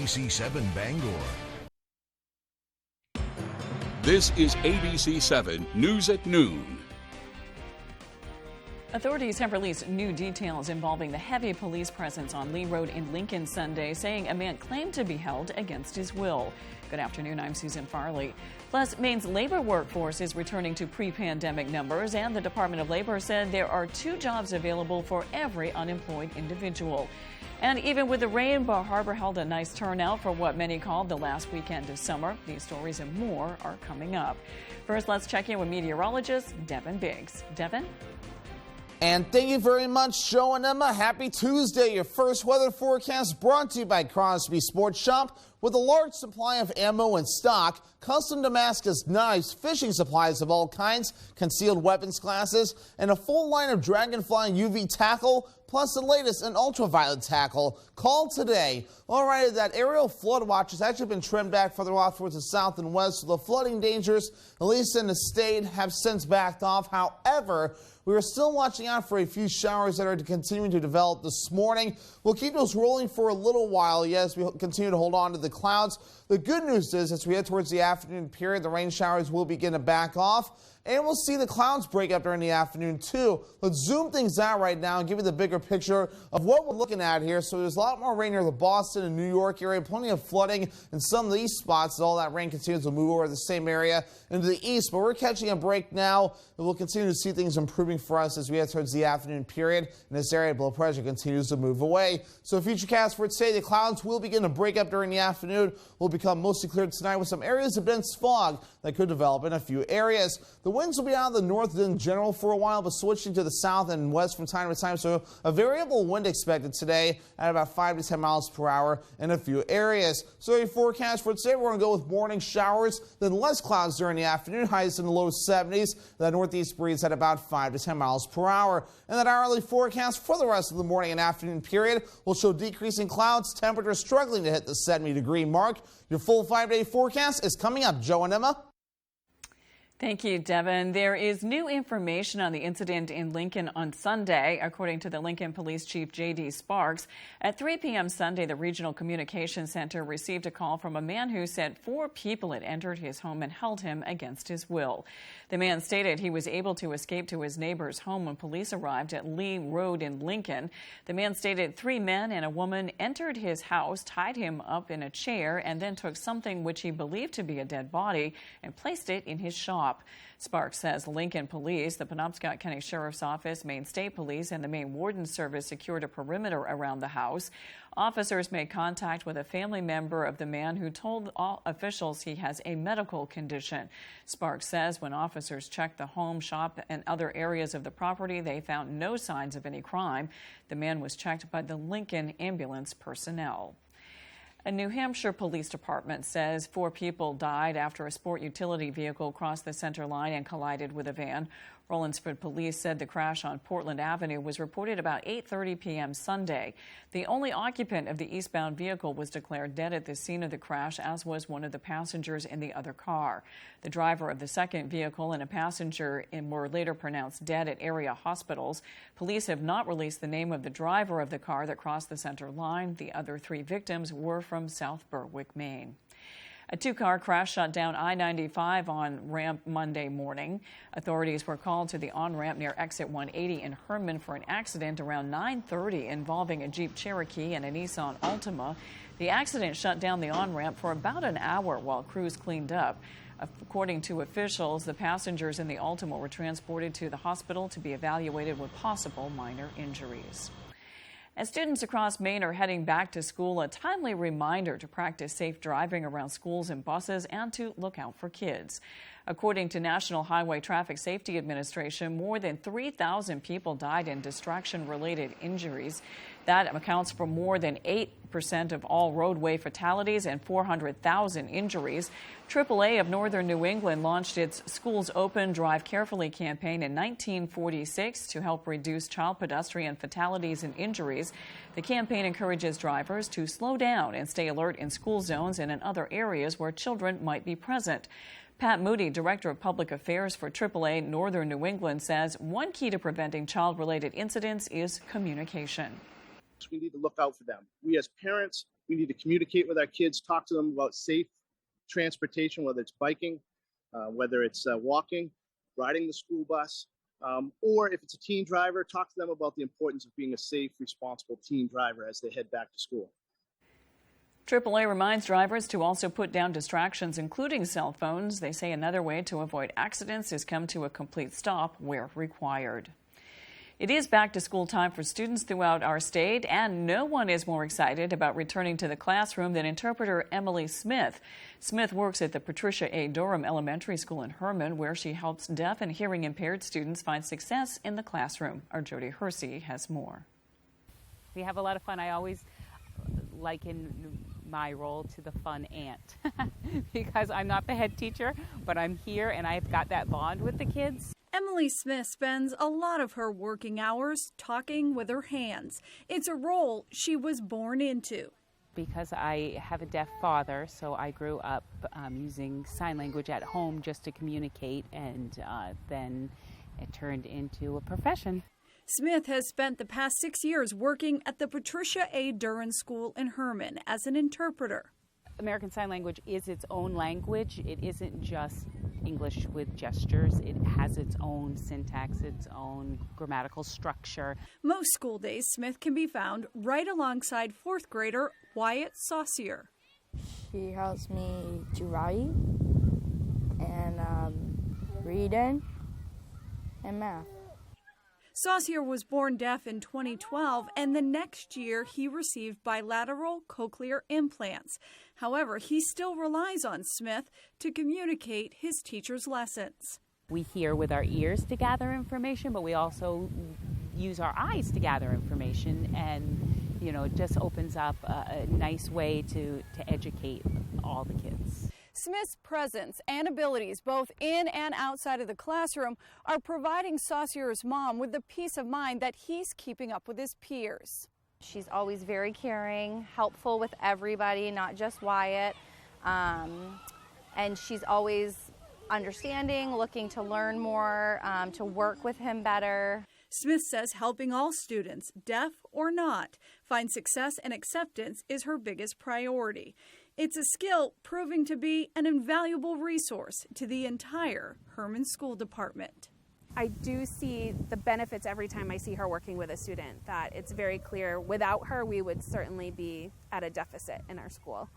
ABC7 Bangor. This is ABC 7 News at Noon. Authorities have released new details involving the heavy police presence on Lee Road in Lincoln Sunday, saying a man claimed to be held against his will. Good afternoon, I'm Susan Farley. Plus, Maine's labor workforce is returning to pre-pandemic numbers, and the Department of Labor said there are 2 jobs available for every unemployed individual. And even with the rain, Bar Harbor held a nice turnout for what many called the last weekend of summer. These stories and more are coming up. First, let's check in with meteorologist Devin Biggs. Devin? And thank you very much, Joe and Emma. Happy Tuesday. Your first weather forecast brought to you by Crosby Sports Shop. With a large supply of ammo in stock, custom Damascus knives, fishing supplies of all kinds, concealed weapons classes, and a full line of Dragonfly UV tackle, plus the latest in ultraviolet tackle. Call today. All right, that aerial flood watch has actually been trimmed back further off towards the south and west, so the flooding dangers, at least in the state, have since backed off. However, we are still watching out for a few showers that are continuing to develop this morning. We'll keep those rolling for a little while, yes, we continue to hold on to the clouds. The good news is, as we head towards the afternoon period, the rain showers will begin to back off. And we'll see the clouds break up during the afternoon, too. Let's zoom things out right now and give you the bigger picture of what we're looking at here. So there's a lot more rain near the Boston and New York area, plenty of flooding in some of these spots. All that rain continues to move over the same area into the east. But we're catching a break now, and we'll continue to see things improving for us as we head towards the afternoon period. In this area, blow pressure continues to move away. So futurecast for today, the clouds will begin to break up during the afternoon. Will become mostly clear tonight with some areas of dense fog that could develop in a few areas. The winds will be out of the north in general for a while, but switching to the south and west from time to time. So a variable wind expected today at about 5 to 10 miles per hour in a few areas. So a forecast for today, we're going to go with morning showers, then less clouds during the afternoon, highs in the low 70s. The northeast breeze at about 5 to 10 miles per hour. And that hourly forecast for the rest of the morning and afternoon period will show decreasing clouds, temperatures struggling to hit the 70-degree mark. Your full 5-day forecast is coming up. Joe and Emma. Thank you, Devin. There is new information on the incident in Lincoln on Sunday. According to the Lincoln Police Chief J.D. Sparks, at 3 p.m. Sunday, the Regional Communications Center received a call from a man who said 4 people had entered his home and held him against his will. The man stated he was able to escape to his neighbor's home when police arrived at Lee Road in Lincoln. The man stated 3 men and a woman entered his house, tied him up in a chair, and then took something which he believed to be a dead body and placed it in his shop. Sparks says Lincoln Police, the Penobscot County Sheriff's Office, Maine State Police, and the Maine Warden Service secured a perimeter around the house. Officers made contact with a family member of the man who told all officials he has a medical condition. Sparks says when officers checked the home, shop, and other areas of the property, they found no signs of any crime. The man was checked by the Lincoln ambulance personnel. A New Hampshire police department says 4 people died after a sport utility vehicle crossed the center line and collided with a van. Rollinsford police said the crash on Portland Avenue was reported about 8:30 p.m. Sunday. The only occupant of the eastbound vehicle was declared dead at the scene of the crash, as was one of the passengers in the other car. The driver of the second vehicle and a passenger were later pronounced dead at area hospitals. Police have not released the name of the driver of the car that crossed the center line. The other 3 victims were from South Berwick, Maine. A 2-car crash shut down I-95 on-ramp Monday morning. Authorities were called to the on-ramp near exit 180 in Herman for an accident around 9:30 involving a Jeep Cherokee and a Nissan Altima. The accident shut down the on-ramp for about an hour while crews cleaned up. According to officials, the passengers in the Altima were transported to the hospital to be evaluated with possible minor injuries. As students across Maine are heading back to school, a timely reminder to practice safe driving around schools and buses and to look out for kids. According to National Highway Traffic Safety Administration, more than 3,000 people died in distraction-related injuries. That accounts for more than 8% of all roadway fatalities and 400,000 injuries. AAA of Northern New England launched its Schools Open, Drive Carefully campaign in 1946 to help reduce child pedestrian fatalities and injuries. The campaign encourages drivers to slow down and stay alert in school zones and in other areas where children might be present. Pat Moody, Director of Public Affairs for AAA Northern New England, says one key to preventing child-related incidents is communication. We need to look out for them. We as parents We need to communicate with our kids, talk to them about safe transportation, whether it's biking, whether it's walking, riding the school bus, or if it's a teen driver, talk to them about the importance of being a safe, responsible teen driver as they head back to school. AAA reminds drivers to also put down distractions, including cell phones. They say another way to avoid accidents is come to a complete stop where required. It is back to school time for students throughout our state, and no one is more excited about returning to the classroom than interpreter Emily Smith. Smith works at the Patricia A. Durham Elementary School in Herman, where she helps deaf and hearing impaired students find success in the classroom. Our Jody Hersey has more. We have a lot of fun. I always liken my role to the fun aunt because I'm not the head teacher, but I'm here and I've got that bond with the kids. Emily Smith spends a lot of her working hours talking with her hands. It's a role she was born into. Because I have a deaf father, so I grew up using sign language at home just to communicate, and then it turned into a profession. Smith has spent the past 6 years working at the Patricia A. Durham School in Herman as an interpreter. American Sign Language is its own language. It isn't just English with gestures. It has its own syntax, its own grammatical structure. Most school days, Smith can be found right alongside fourth grader Wyatt Saucier. She helps me to write and reading and math. Saucier was born deaf in 2012, and the next year he received bilateral cochlear implants. However, he still relies on Smith to communicate his teacher's lessons. We hear with our ears to gather information, but we also use our eyes to gather information, and it just opens up a nice way to educate all the kids. Smith's presence and abilities, both in and outside of the classroom, are providing Saucier's mom with the peace of mind that he's keeping up with his peers. She's always very caring, helpful with everybody, not just Wyatt, and she's always understanding, looking to learn more, to work with him better. Smith says helping all students, deaf or not, find success and acceptance is her biggest priority. It's a skill proving to be an invaluable resource to the entire Herman School Department. I do see the benefits every time I see her working with a student, that it's very clear without her we would certainly be at a deficit in our school.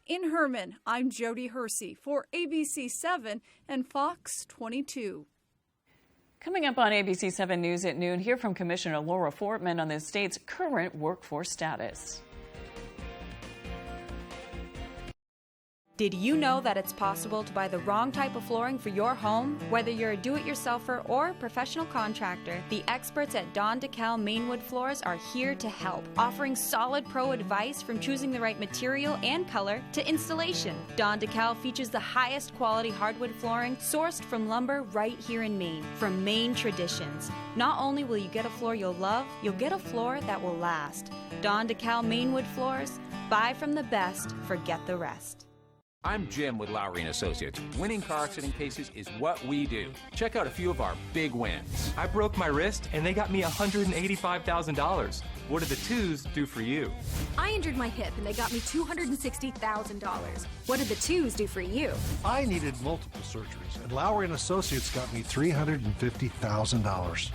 In Herman, I'm Jody Hersey for ABC 7 and Fox 22. Coming up on ABC 7 News at noon, hear from Commissioner Laura Fortman on the state's current workforce status. Did you know that it's possible to buy the wrong type of flooring for your home? Whether you're a do-it-yourselfer or a professional contractor, the experts at Don DeKalb Mainwood Floors are here to help, offering solid pro advice from choosing the right material and color to installation. Don DeKalb features the highest quality hardwood flooring sourced from lumber right here in Maine, from Maine traditions. Not only will you get a floor you'll love, you'll get a floor that will last. Don DeKalb Mainwood Floors, buy from the best, forget the rest. I'm Jim with Lowry & Associates. Winning car accident cases is what we do. Check out a few of our big wins. I broke my wrist and they got me $185,000. What did the twos do for you? I injured my hip and they got me $260,000. What did the twos do for you? I needed multiple surgeries and Lowry & Associates got me $350,000.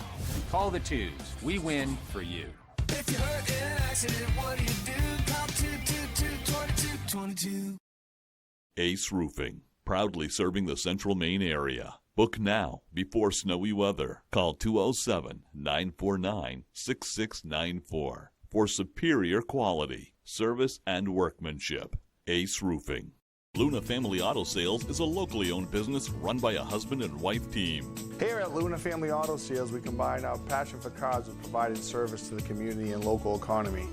Call the twos. We win for you. If you're hurt in an accident, what do you do? Call 222-2222. Ace Roofing, proudly serving the central Maine area. Book now before snowy weather. Call 207-949-6694 for superior quality, service, and workmanship. Ace Roofing. Luna Family Auto Sales is a locally owned business run by a husband and wife team. Here at Luna Family Auto Sales, we combine our passion for cars with providing service to the community and local economy.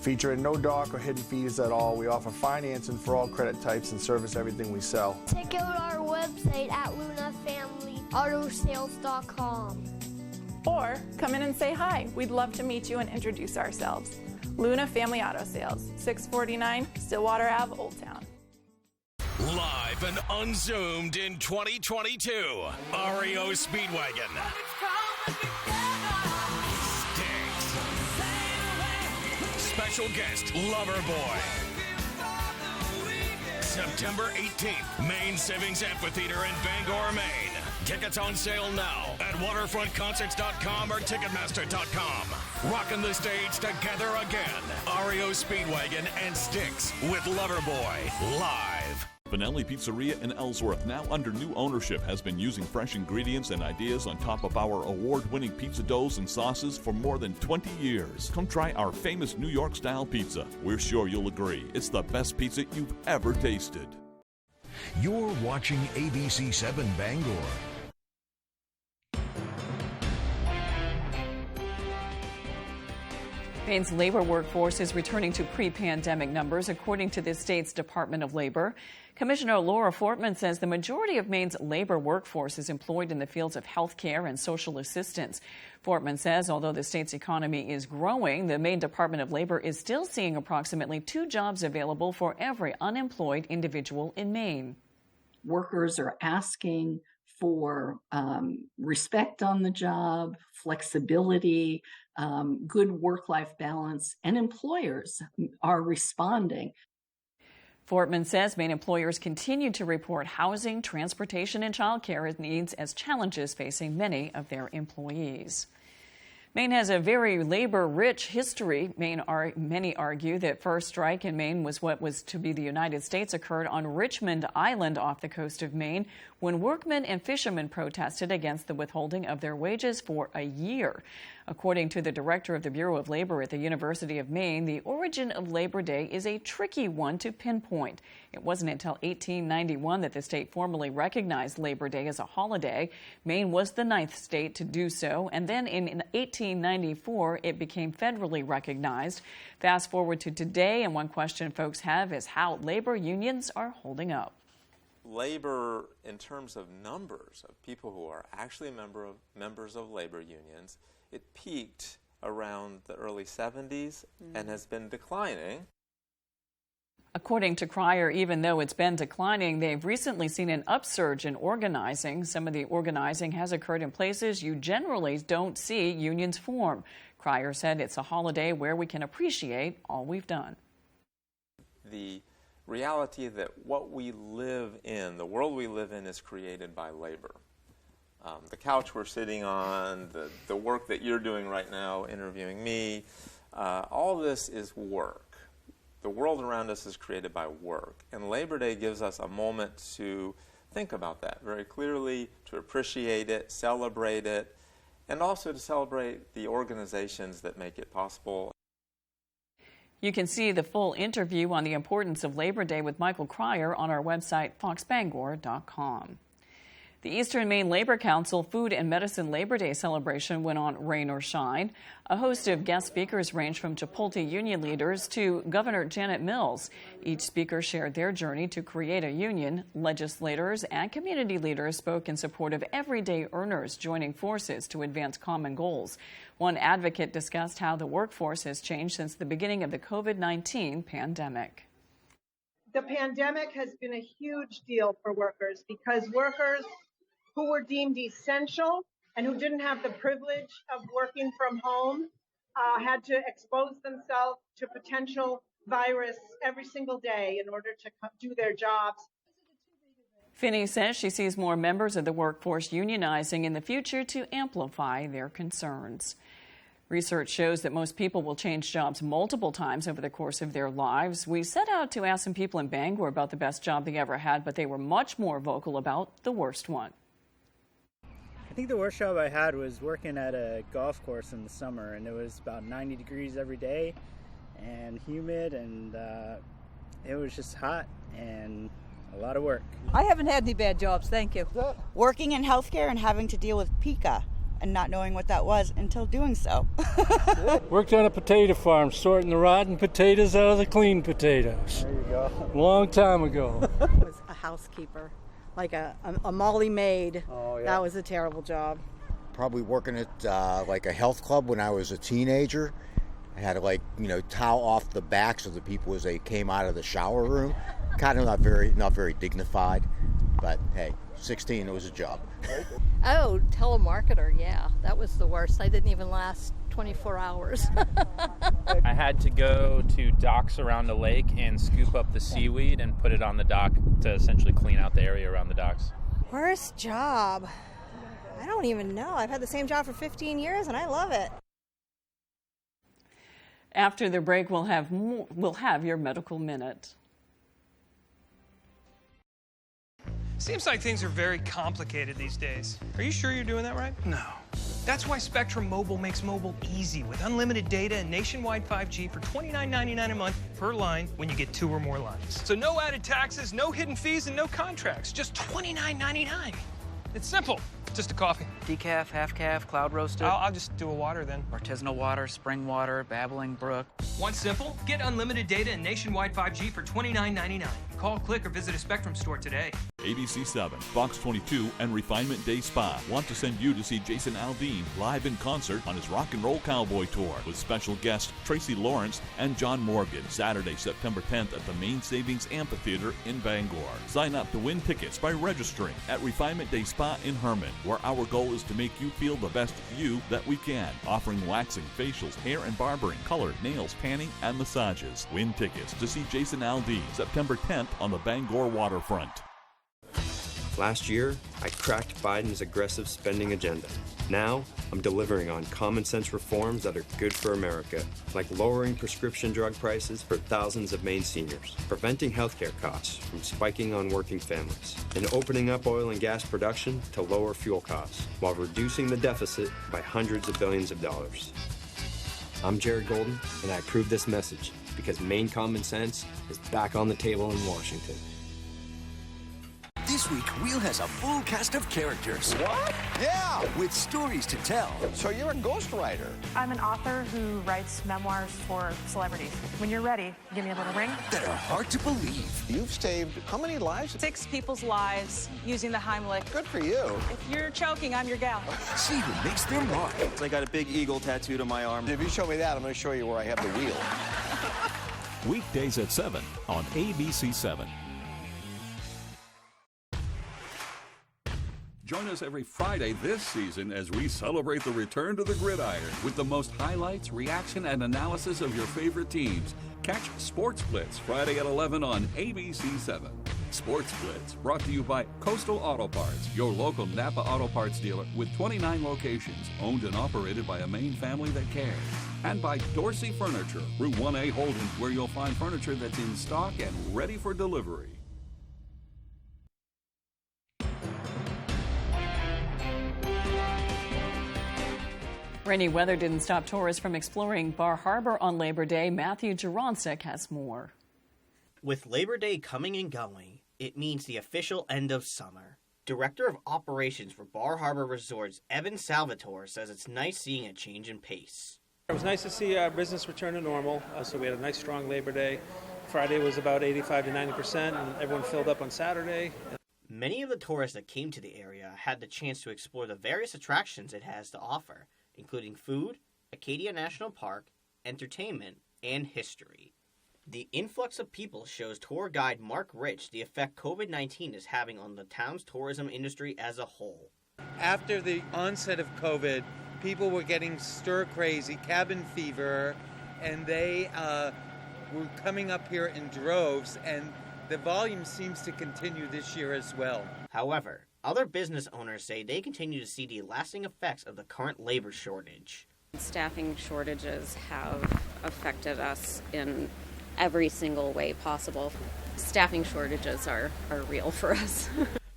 Featuring no dock or hidden fees at all, we offer financing for all credit types and service everything we sell. Check out our website at lunafamilyautosales.com. Or come in and say hi. We'd love to meet you and introduce ourselves. Luna Family Auto Sales, 649 Stillwater Ave, Old Town. Live and unzoomed in 2022, REO Speedwagon. Special guest, Loverboy. September 18th, Maine Savings Amphitheater in Bangor, Maine. Tickets on sale now at waterfrontconcerts.com or ticketmaster.com. Rocking the stage together again. REO Speedwagon and Styx with Loverboy live. Finelli Pizzeria in Ellsworth, now under new ownership, has been using fresh ingredients and ideas on top of our award-winning pizza doughs and sauces for more than 20 years. Come try our famous New York-style pizza. We're sure you'll agree it's the best pizza you've ever tasted. You're watching ABC 7 Bangor. Maine's labor workforce is returning to pre-pandemic numbers, according to the state's Department of Labor. Commissioner Laura Fortman says the majority of Maine's labor workforce is employed in the fields of health care and social assistance. Fortman says although the state's economy is growing, the Maine Department of Labor is still seeing approximately 2 jobs available for every unemployed individual in Maine. Workers are asking for respect on the job, flexibility, good work-life balance, and employers are responding. Fortman says Maine employers continue to report housing, transportation, and child care needs as challenges facing many of their employees. Maine has a very labor-rich history. Many argue that first strike in Maine was what was to be the United States occurred on Richmond Island off the coast of Maine when workmen and fishermen protested against the withholding of their wages for a year. According to the director of the Bureau of Labor at the University of Maine, the origin of Labor Day is a tricky one to pinpoint. It wasn't until 1891 that the state formally recognized Labor Day as a holiday. Maine was the 9th state to do so, and then in 1894 it became federally recognized. Fast forward to today, and one question folks have is how labor unions are holding up. Labor, in terms of numbers of people who are actually members of labor unions, it peaked around the early 70s and has been declining. According to Cryer, even though it's been declining, they've recently seen an upsurge in organizing. Some of the organizing has occurred in places you generally don't see unions form. Cryer said it's a holiday where we can appreciate all we've done. The reality that what we live in, the world we live in, is created by labor. The couch we're sitting on, the work that you're doing right now, interviewing me, all this is work. The world around us is created by work. And Labor Day gives us a moment to think about that very clearly, to appreciate it, celebrate it, and also to celebrate the organizations that make it possible. You can see the full interview on the importance of Labor Day with Michael Cryer on our website, foxbangor.com. The Eastern Maine Labor Council Food and Medicine Labor Day celebration went on rain or shine. A host of guest speakers ranged from Chipotle union leaders to Governor Janet Mills. Each speaker shared their journey to create a union. Legislators and community leaders spoke in support of everyday earners joining forces to advance common goals. One advocate discussed how the workforce has changed since the beginning of the COVID-19 pandemic. The pandemic has been a huge deal for workers because workers who were deemed essential and who didn't have the privilege of working from home had to expose themselves to potential virus every single day in order to do their jobs. Finney says she sees more members of the workforce unionizing in the future to amplify their concerns. Research shows that most people will change jobs multiple times over the course of their lives. We set out to ask some people in Bangor about the best job they ever had, but they were much more vocal about the worst one. I think the worst job I had was working at a golf course in the summer, and it was about 90 degrees every day and humid, and it was just hot and a lot of work. I haven't had any bad jobs, thank you. Working in healthcare and having to deal with pica and not knowing what that was until doing so. Worked on a potato farm, sorting the rotten potatoes out of the clean potatoes. There you go. Long time ago. I was a housekeeper, like a Molly maid. Oh, yeah. That was a terrible job. Probably working at like a health club when I was a teenager. I had to towel off the backs of the people as they came out of the shower room. Kind of not very dignified, but hey, 16, it was a job. Oh, telemarketer, yeah, that was the worst. I didn't even last 24 hours. I had to go to docks around the lake and scoop up the seaweed and put it on the dock to essentially clean out the area around the docks. Worst job? I don't even know. I've had the same job for 15 years and I love it. After the break, we'll have your medical minute. Seems like things are very complicated these days. Are you sure you're doing that right? No. That's why Spectrum Mobile makes mobile easy with unlimited data and nationwide 5G for $29.99 a month per line when you get 2 or more lines. So no added taxes, no hidden fees, and no contracts. Just $29.99. It's simple. Just a coffee. Decaf, half calf, cloud roasted. I'll just do a water then. Artisanal water, spring water, babbling brook. Want simple? Get unlimited data and nationwide 5G for $29.99. Call, click, or visit a Spectrum store today. ABC 7, Fox 22, and Refinement Day Spa want to send you to see Jason Aldean live in concert on his Rock and Roll Cowboy Tour with special guests Tracy Lawrence and John Morgan, Saturday, September 10th at the Main Savings Amphitheater in Bangor. Sign up to win tickets by registering at Refinement Day Spa in Herman, where our goal is to make you feel the best you that we can, offering waxing, facials, hair and barbering, color, nails, tanning, and massages. Win tickets to see Jason Aldean September 10th on the Bangor waterfront. Last year, I cracked Biden's aggressive spending agenda. Now, I'm delivering on common sense reforms that are good for America, like lowering prescription drug prices for thousands of Maine seniors, preventing healthcare costs from spiking on working families, and opening up oil and gas production to lower fuel costs, while reducing the deficit by hundreds of billions of dollars. I'm Jared Golden, and I approve this message because Maine common sense is back on the table in Washington. This week, Wheel has a full cast of characters. What? Yeah! With stories to tell. So you're a ghostwriter. I'm an author who writes memoirs for celebrities. When you're ready, give me a little ring. That are hard to believe. You've saved how many lives? 6 people's lives using the Heimlich. Good for you. If you're choking, I'm your gal. See who makes their mark. I got a big eagle tattooed on my arm. If you show me that, I'm going to show you where I have the wheel. Weekdays at 7 on ABC 7. Join us every Friday this season as we celebrate the return to the gridiron with the most highlights, reaction, and analysis of your favorite teams. Catch Sports Blitz Friday at 11 on ABC 7. Sports Blitz brought to you by Coastal Auto Parts, your local Napa Auto Parts dealer with 29 locations, owned and operated by a Maine family that cares. And by Dorsey Furniture, Route 1A Holden, where you'll find furniture that's in stock and ready for delivery. Rainy weather didn't stop tourists from exploring Bar Harbor on Labor Day. Matthew Jaroncic has more. With Labor Day coming and going, it means the official end of summer. Director of Operations for Bar Harbor Resorts, Evan Salvatore, says it's nice seeing a change in pace. It was nice to see business return to normal, so we had a nice strong Labor Day. Friday was about 85 to 90%, and everyone filled up on Saturday. Many of the tourists that came to the area had the chance to explore the various attractions it has to offer, including food, Acadia National Park, entertainment, and history. The influx of people shows tour guide Mark Rich the effect COVID-19 is having on the town's tourism industry as a whole. After the onset of COVID, people were getting stir-crazy, cabin fever, and they were coming up here in droves, and the volume seems to continue this year as well. However, other business owners say they continue to see the lasting effects of the current labor shortage. Staffing shortages have affected us in every single way possible. Staffing shortages are real for us.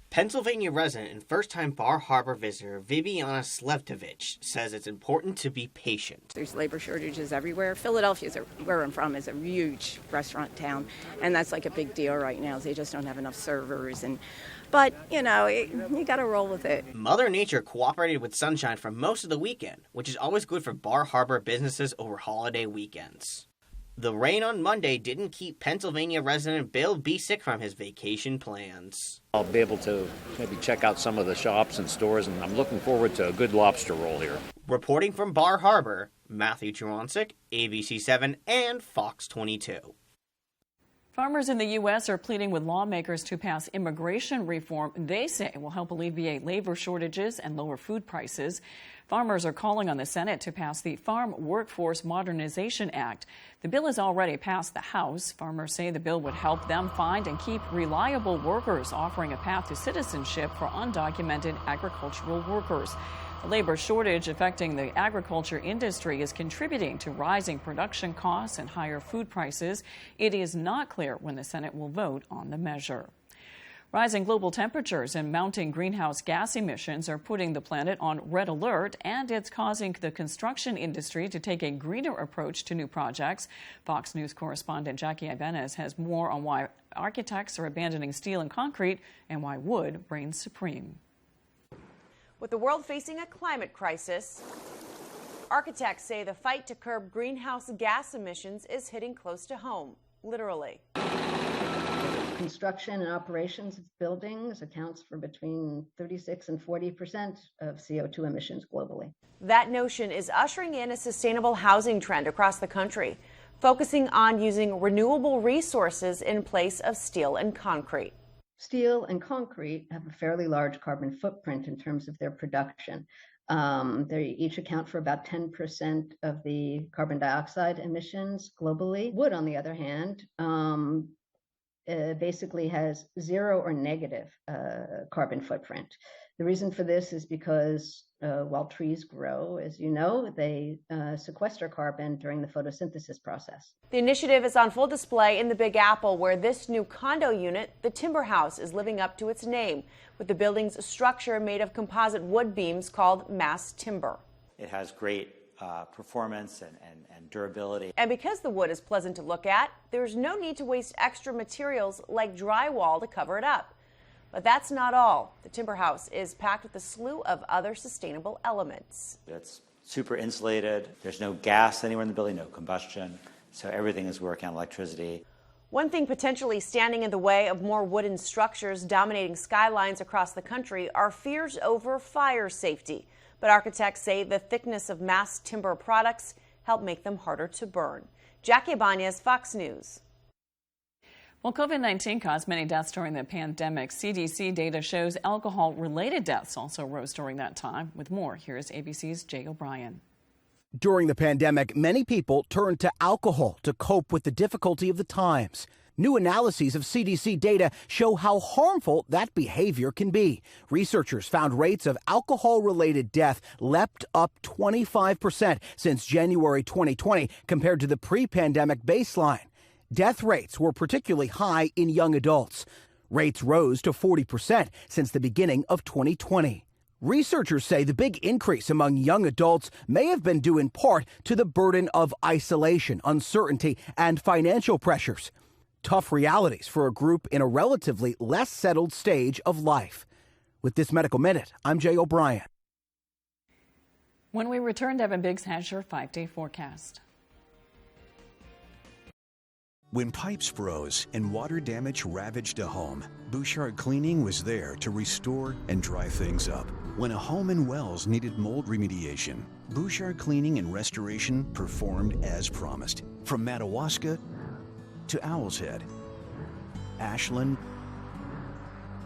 Pennsylvania resident and first-time Bar Harbor visitor Viviana Slevtovich says it's important to be patient. There's labor shortages everywhere. Philadelphia, where I'm from, is a huge restaurant town, and that's like a big deal right now. They just don't have enough servers, but you got to roll with it. Mother Nature cooperated with sunshine for most of the weekend, which is always good for Bar Harbor businesses over holiday weekends. The rain on Monday didn't keep Pennsylvania resident Bill Bisick from his vacation plans. I'll be able to maybe check out some of the shops and stores, and I'm looking forward to a good lobster roll here. Reporting from Bar Harbor, Matthew Jaroncic, ABC 7 and Fox 22. Farmers in the U.S. are pleading with lawmakers to pass immigration reform they say will help alleviate labor shortages and lower food prices. Farmers are calling on the Senate to pass the Farm Workforce Modernization Act. The bill has already passed the House. Farmers say the bill would help them find and keep reliable workers, offering a path to citizenship for undocumented agricultural workers. The labor shortage affecting the agriculture industry is contributing to rising production costs and higher food prices. It is not clear when the Senate will vote on the measure. Rising global temperatures and mounting greenhouse gas emissions are putting the planet on red alert, and it's causing the construction industry to take a greener approach to new projects. Fox News correspondent Jackie Ibanez has more on why architects are abandoning steel and concrete and why wood reigns supreme. With the world facing a climate crisis, architects say the fight to curb greenhouse gas emissions is hitting close to home, literally. Construction and operations of buildings accounts for between 36 and 40% of CO2 emissions globally. That notion is ushering in a sustainable housing trend across the country, focusing on using renewable resources in place of steel and concrete. Steel and concrete have a fairly large carbon footprint in terms of their production. They each account for about 10% of the carbon dioxide emissions globally. Wood, on the other hand, basically has zero or negative carbon footprint. The reason for this is because while trees grow, as you know, they sequester carbon during the photosynthesis process. The initiative is on full display in the Big Apple, where this new condo unit, the Timber House, is living up to its name, with the building's structure made of composite wood beams called mass timber. It has great performance and durability. And because the wood is pleasant to look at, there's no need to waste extra materials like drywall to cover it up. But that's not all. The Timber House is packed with a slew of other sustainable elements. It's super insulated. There's no gas anywhere in the building, no combustion. So everything is working on electricity. One thing potentially standing in the way of more wooden structures dominating skylines across the country are fears over fire safety. But architects say the thickness of mass timber products help make them harder to burn. Jackie Ibanez, Fox News. Well, COVID-19 caused many deaths during the pandemic. CDC data shows alcohol-related deaths also rose during that time. With more, here's ABC's Jay O'Brien. During the pandemic, many people turned to alcohol to cope with the difficulty of the times. New analyses of CDC data show how harmful that behavior can be. Researchers found rates of alcohol-related death leapt up 25% since January 2020 compared to the pre-pandemic baseline. Death rates were particularly high in young adults. Rates rose to 40% since the beginning of 2020. Researchers say the big increase among young adults may have been due in part to the burden of isolation, uncertainty, and financial pressures. Tough realities for a group in a relatively less settled stage of life. With this Medical Minute, I'm Jay O'Brien. When we return, Devin Biggs has your 5-day forecast. When pipes froze and water damage ravaged a home, Bouchard Cleaning was there to restore and dry things up. When a home in Wells needed mold remediation, Bouchard Cleaning and Restoration performed as promised. From Madawaska to Owl's Head, Ashland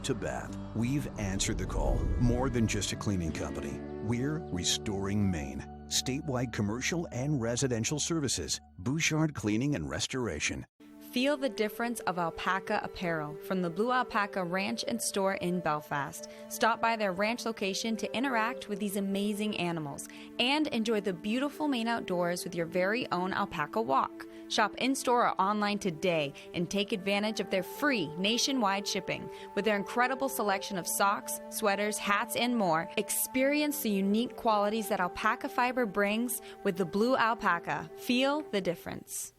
to Bath, we've answered the call. More than just a cleaning company, we're restoring Maine. Statewide commercial and residential services. Bouchard Cleaning and Restoration. Feel the difference of alpaca apparel from the Blue Alpaca Ranch and Store in Belfast. Stop by their ranch location to interact with these amazing animals and enjoy the beautiful Maine outdoors with your very own alpaca walk. Shop in-store or online today and take advantage of their free nationwide shipping. With their incredible selection of socks, sweaters, hats, and more, experience the unique qualities that alpaca fiber brings with the Blue Alpaca. Feel the difference.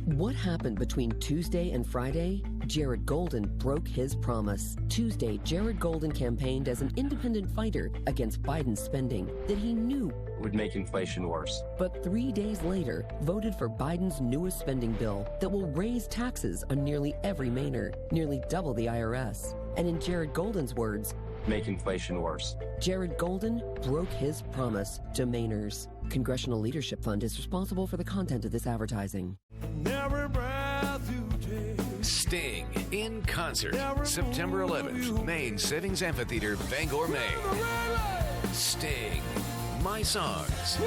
What happened between Tuesday and Friday? Jared Golden broke his promise. Tuesday, Jared Golden campaigned as an independent fighter against Biden's spending that he knew would make inflation worse. But 3 days later, voted for Biden's newest spending bill that will raise taxes on nearly every Mainer, nearly double the IRS. And in Jared Golden's words, make inflation worse. Jared Golden broke his promise to Mainers. Congressional Leadership Fund is responsible for the content of this advertising. Every breath Sting in concert, September 11th, Maine Savings Amphitheater, Bangor, Maine. Sting, My Songs.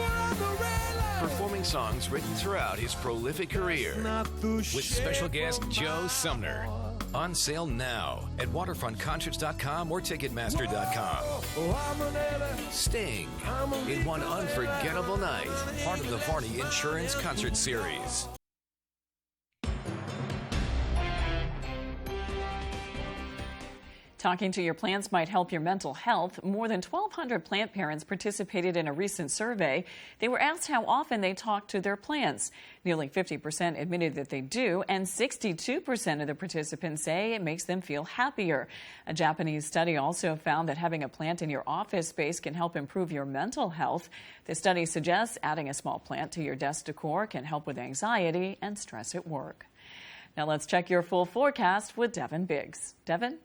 Performing songs written throughout his prolific career. With special guest Joe Sumner. On sale now at waterfrontconcerts.com or Ticketmaster.com. Sting in one unforgettable night. Part of the Varney Insurance Concert Series. Talking to your plants might help your mental health. More than 1,200 plant parents participated in a recent survey. They were asked how often they talk to their plants. Nearly 50% admitted that they do, and 62% of the participants say it makes them feel happier. A Japanese study also found that having a plant in your office space can help improve your mental health. The study suggests adding a small plant to your desk decor can help with anxiety and stress at work. Now let's check your full forecast with Devin Biggs. Devin?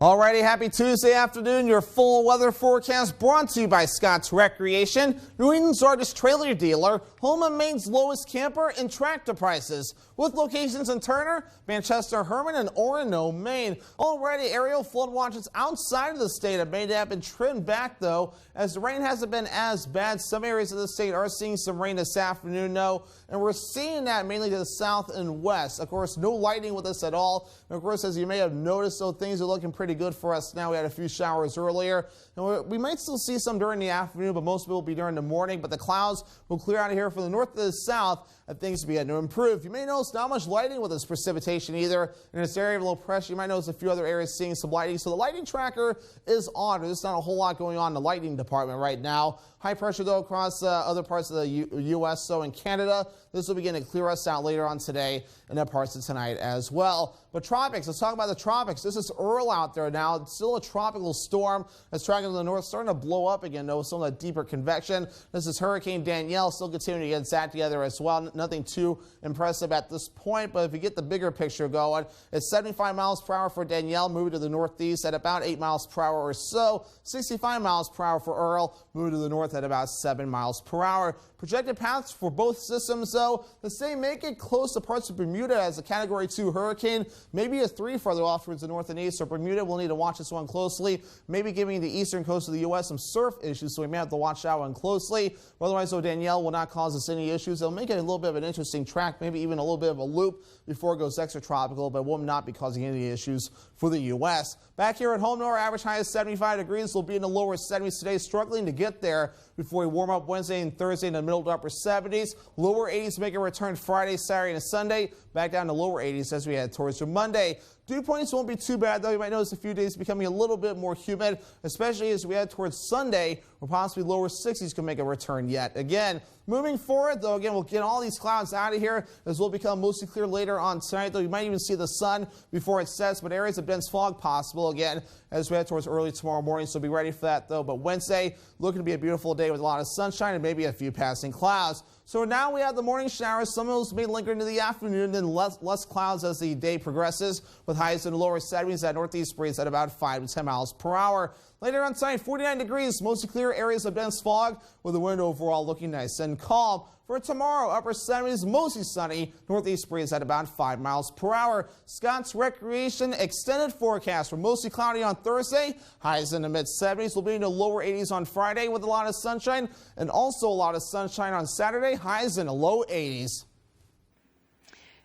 Alrighty, happy Tuesday afternoon. Your full weather forecast brought to you by Scott's Recreation, New England's largest trailer dealer, home of Maine's lowest camper and tractor prices, with locations in Turner, Manchester, Herman, and Orono, Maine. Already, aerial flood watches outside of the state of Maine have been trimmed back, though, as the rain hasn't been as bad. Some areas of the state are seeing some rain this afternoon, though, and we're seeing that mainly to the south and west. Of course, no lightning with us at all. And of course, as you may have noticed, though, things are looking pretty good for us now. We had a few showers earlier, and we might still see some during the afternoon, but most of it will be during the morning. But the clouds will clear out of here from the north to the south, and things will begin to improve. You may notice not much lightning with this precipitation either. In this area of low pressure, you might notice a few other areas seeing some lightning. So the lightning tracker is on. There's not a whole lot going on in the lightning department right now. High pressure, though, across other parts of the U.S., so in Canada. This will begin to clear us out later on today and in parts of tonight as well. But tropics, let's talk about the tropics. This is Earl out there now. It's still a tropical storm that's tracking to the north, starting to blow up again, though, with some of that deeper convection. This is Hurricane Danielle, still continuing to get its act together as well. Nothing too impressive at this point, but if you get the bigger picture going, it's 75 miles per hour for Danielle, moving to the northeast at about 8 miles per hour or so. 65 miles per hour for Earl, moving to the north at about 7 miles per hour. Projected paths for both systems, though, the same, make it close to parts of Bermuda as a Category 2 hurricane, maybe a 3 further off towards the north and east. So Bermuda will need to watch this one closely, maybe giving the eastern coast of the U.S. some surf issues, so we may have to watch that one closely. But otherwise, though, Danielle will not cause us any issues. It'll make it a little bit of an interesting track, maybe even a little bit of a loop before it goes extratropical, but will not be causing any issues for the U.S. Back here at home, our average high is 75 degrees. We'll be in the lower 70s today, struggling to get there before we warm up Wednesday and Thursday in the middle to upper 70s. Lower 80s make a return Friday, Saturday, and Sunday. Back down to lower 80s as we head towards Monday. Dew points won't be too bad, though. You might notice a few days becoming a little bit more humid, especially as we head towards Sunday, where possibly lower 60s can make a return yet again. Moving forward, though, again, we'll get all these clouds out of here as will become mostly clear later on tonight, though you might even see the sun before it sets, but areas of dense fog possible again as we head towards early tomorrow morning, so be ready for that, though. But Wednesday, looking to be a beautiful day with a lot of sunshine and maybe a few passing clouds. So now we have the morning showers. Some of those may linger into the afternoon, then less clouds as the day progresses, with highs in the lower 70s at northeast breeze at about 5 to 10 miles per hour. Later on tonight, 49 degrees, mostly clear areas of dense fog, with the wind overall looking nice and calm. For tomorrow, upper 70s, mostly sunny, northeast breeze at about 5 miles per hour. Scott's Recreation extended forecast for mostly cloudy on Thursday. Highs in the mid-70s will be in the lower 80s on Friday with a lot of sunshine, and also a lot of sunshine on Saturday. Highs in the low 80s.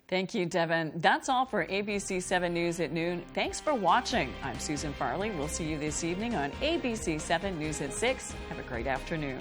Thank you, Devin. That's all for ABC 7 News at noon. Thanks for watching. I'm Susan Farley. We'll see you this evening on ABC 7 News at 6. Have a great afternoon.